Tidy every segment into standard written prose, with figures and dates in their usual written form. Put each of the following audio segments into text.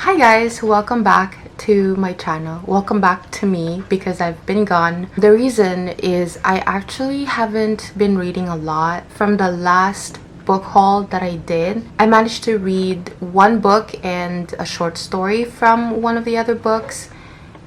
Hi guys, welcome back to my channel. Welcome back to me because I've been gone. The reason is I actually haven't been reading a lot. From the last book haul that I did, I managed to read one book and a short story from one of the other books,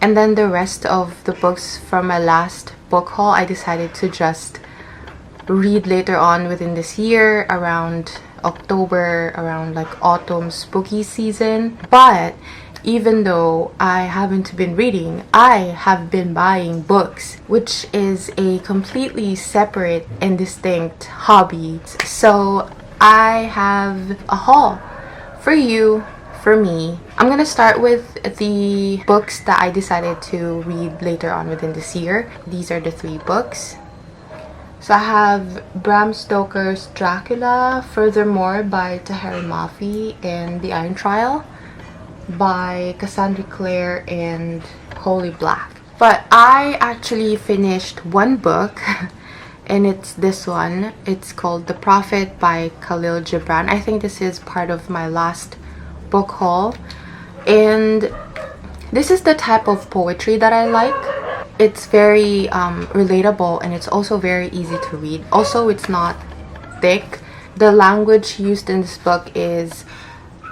and then the rest of the books from my last book haul I decided to just read later on within this year, around October, around like autumn spooky season. But even though I haven't been reading, I have been buying books, which is a completely separate and distinct hobby. So I have a haul for you, for me. I'm gonna start with the books that I decided to read later on within this year. These are the 3 books. So I have Bram Stoker's Dracula, Furthermore by Tahari Mafi, and The Iron Trial by Cassandra Clare and Holy Black. But I actually finished one book and it's this one. It's called The Prophet by Khalil Gibran. I think this is part of my last book haul, and this is the type of poetry that I like. It's very relatable, and it's also very easy to read. Also, it's not thick. The language used in this book is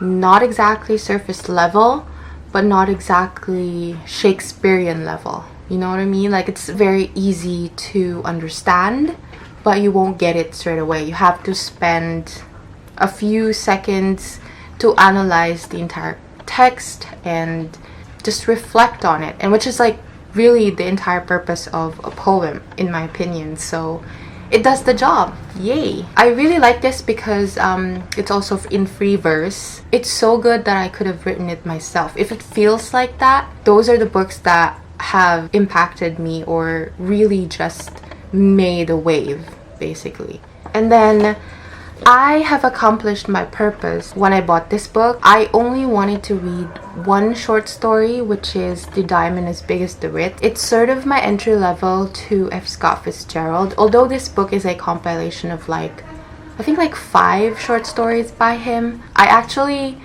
not exactly surface level, but not exactly Shakespearean level. You know what I mean? Like, it's very easy to understand, but you won't get it straight away. You have to spend a few seconds to analyze the entire text and just reflect on it, and which is like really the entire purpose of a poem, in my opinion. So it does the job. Yay! I really like this because it's also in free verse. It's so good that I could have written it myself. If it feels like that, those are the books that have impacted me or really just made a wave, basically. And then I have accomplished my purpose when I bought this book. I only wanted to read one short story, which is The Diamond as Big as the Ritz. It's sort of my entry level to F. Scott Fitzgerald, although this book is a compilation of I think 5 short stories by him. I actually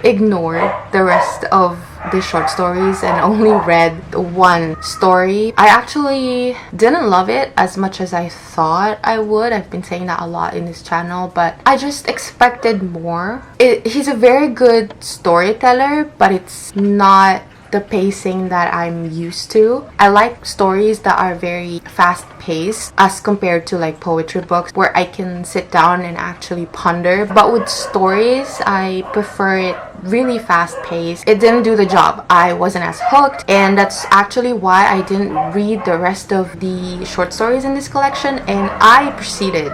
ignored the rest of the short stories and only read one story. I actually didn't love it as much as I thought I would. I've been saying that a lot in this channel, but I just expected more. He's a very good storyteller, but it's not the pacing that I'm used to. I like stories that are very fast-paced as compared to like poetry books where I can sit down and actually ponder. But with stories, I prefer it really fast-paced. It didn't do the job. I wasn't as hooked, and that's actually why I didn't read the rest of the short stories in this collection, and I proceeded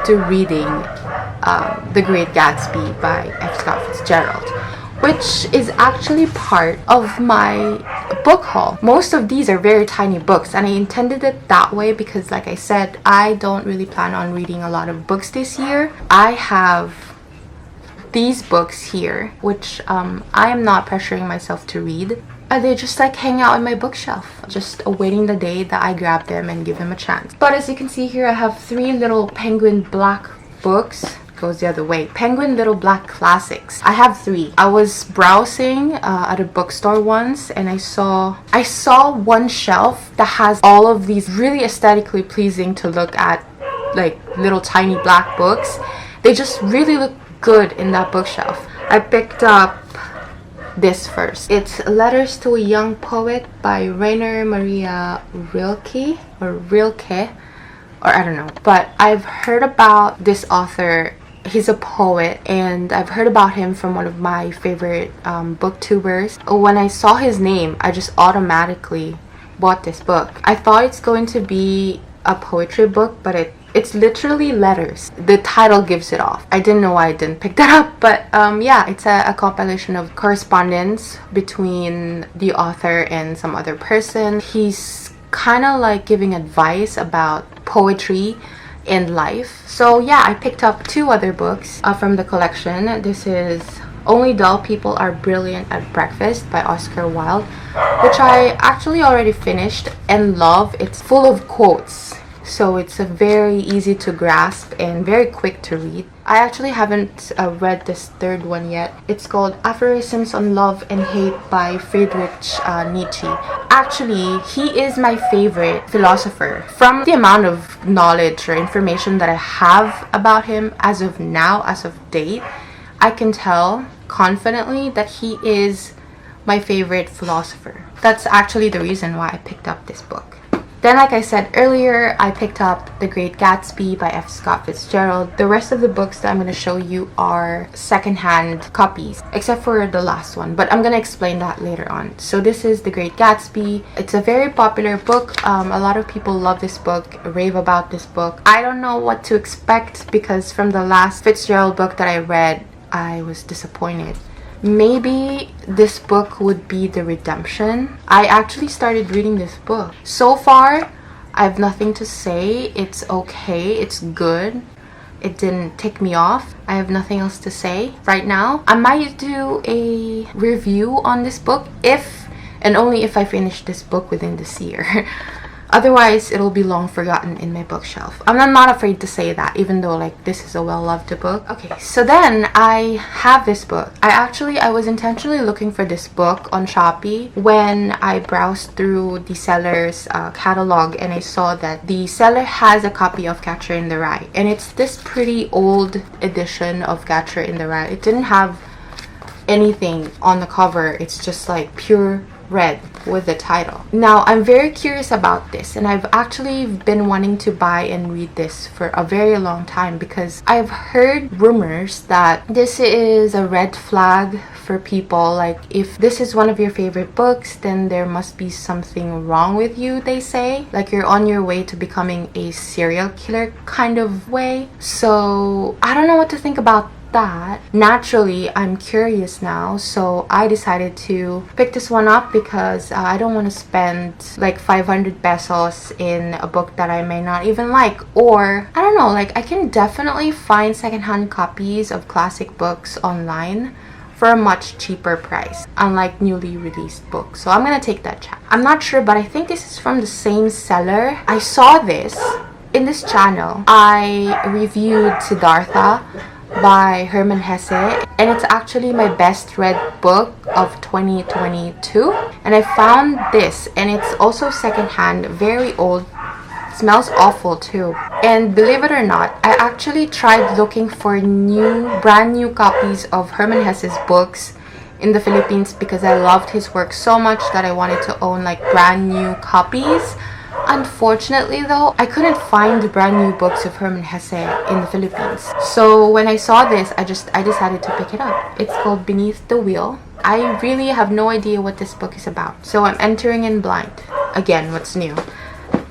to reading The Great Gatsby by F. Scott Fitzgerald, which is actually part of my book haul. Most of these are very tiny books, and I intended it that way because, like I said, I don't really plan on reading a lot of books this year. I have these books here, which I am not pressuring myself to read. They just hang out on my bookshelf, just awaiting the day that I grab them and give them a chance. But as you can see here, I have 3 little penguin black books. Goes the other way. Penguin Little Black Classics. I have 3. I was browsing at a bookstore once, and I saw one shelf that has all of these really aesthetically pleasing to look at, little tiny black books. They just really look good in that bookshelf. I picked up this first. It's Letters to a Young Poet by Rainer Maria Rilke, or I don't know. But I've heard about this author. He's a poet, and I've heard about him from one of my favorite booktubers. When I saw his name, I just automatically bought this book. I thought it's going to be a poetry book, but it's literally letters. The title gives it off. I didn't know why I didn't pick that up, but yeah, it's a compilation of correspondence between the author and some other person. He's kind of giving advice about poetry and life. So yeah, I picked up 2 other books from the collection. This is Only Dull People Are Brilliant at Breakfast by Oscar Wilde, which I actually already finished and love. It's full of quotes, so it's a very easy to grasp and very quick to read. I actually haven't read this third one yet. It's called Aphorisms on Love and Hate by Friedrich Nietzsche. Actually, he is my favorite philosopher. From the amount of knowledge or information that I have about him as of now, as of date, I can tell confidently that he is my favorite philosopher. That's actually the reason why I picked up this book. Then, like I said earlier, I picked up The Great Gatsby by F. Scott Fitzgerald. The rest of the books that I'm going to show you are secondhand copies, except for the last one, but I'm going to explain that later on. So this is The Great Gatsby. It's a very popular book. A lot of people love this book, rave about this book. I don't know what to expect because from the last Fitzgerald book that I read, I was disappointed. Maybe this book would be the redemption. I actually started reading this book. So far, I have nothing to say. It's okay. It's good. It didn't tick me off. I have nothing else to say right now. I might do a review on this book if and only if I finish this book within this year. Otherwise, it'll be long forgotten in my bookshelf. I'm not afraid to say that, even though like this is a well-loved book. Okay, so then I have this book. I was intentionally looking for this book on Shopee when I browsed through the seller's catalog, and I saw that the seller has a copy of Catcher in the Rye, and it's this pretty old edition of Catcher in the Rye. It didn't have anything on the cover. It's just like pure red with the title. Now, I'm very curious about this, and I've actually been wanting to buy and read this for a very long time because I've heard rumors that this is a red flag for people. Like, if this is one of your favorite books, then there must be something wrong with you, they say. Like, you're on your way to becoming a serial killer kind of way. So I don't know what to think about that. Naturally, I'm curious now, so I decided to pick this one up because I don't want to spend like 500 pesos in a book that I may not even like. Or I don't know, like I can definitely find secondhand copies of classic books online for a much cheaper price, unlike newly released books. So I'm gonna take that chance. I'm not sure, but I think this is from the same seller. I saw this in this channel. I reviewed Siddhartha by Hermann Hesse, and it's actually my best read book of 2022, and I found this, and it's also secondhand, very old, smells awful too. And believe it or not, I actually tried looking for brand new copies of Hermann Hesse's books in the Philippines because I loved his work so much that I wanted to own like brand new copies. Unfortunately though, I couldn't find the brand new books of Hermann Hesse in the Philippines. So when I saw this, I decided to pick it up. It's called Beneath the Wheel. I really have no idea what this book is about, so I'm entering in blind. Again, what's new?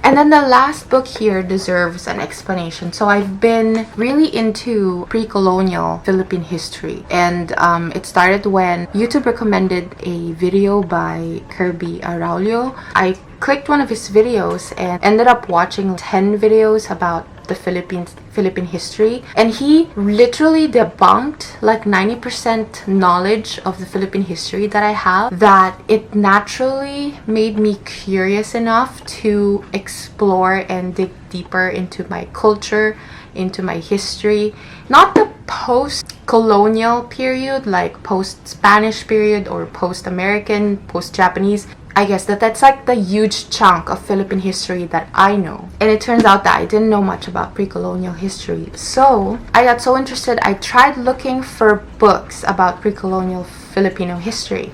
And then the last book here deserves an explanation. So I've been really into pre-colonial Philippine history, and it started when YouTube recommended a video by Kirby Araulio. I clicked one of his videos and ended up watching 10 videos about the Philippine history, and he literally debunked like 90% knowledge of the Philippine history that I have, that it naturally made me curious enough to explore and dig deeper into my culture, into my history. Not the post-colonial period, like post-Spanish period or post-American, post-Japanese. I guess that's like the huge chunk of Philippine history that I know. And it turns out that I didn't know much about pre-colonial history. So I got so interested, I tried looking for books about pre-colonial Filipino history.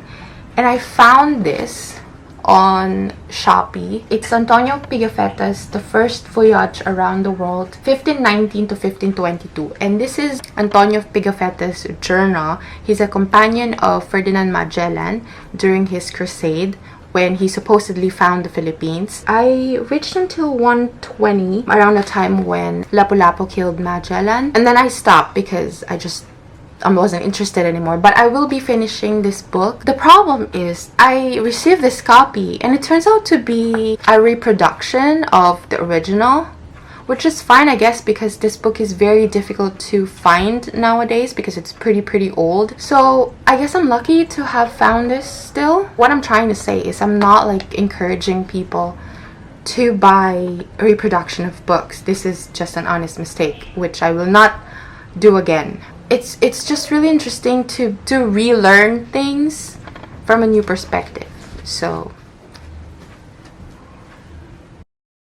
And I found this on Shopee. It's Antonio Pigafetta's The First Voyage Around the World, 1519 to 1522. And this is Antonio Pigafetta's journal. He's a companion of Ferdinand Magellan during his crusade, when he supposedly found the Philippines. I reached until 120, around the time when Lapu-Lapu killed Magellan. And then I stopped because I wasn't interested anymore. But I will be finishing this book. The problem is I received this copy and it turns out to be a reproduction of the original, which is fine, I guess, because this book is very difficult to find nowadays because it's pretty old. So I guess I'm lucky to have found this still. What I'm trying to say is I'm not like encouraging people to buy a reproduction of books. This is just an honest mistake, which I will not do again. It's just really interesting to relearn things from a new perspective. So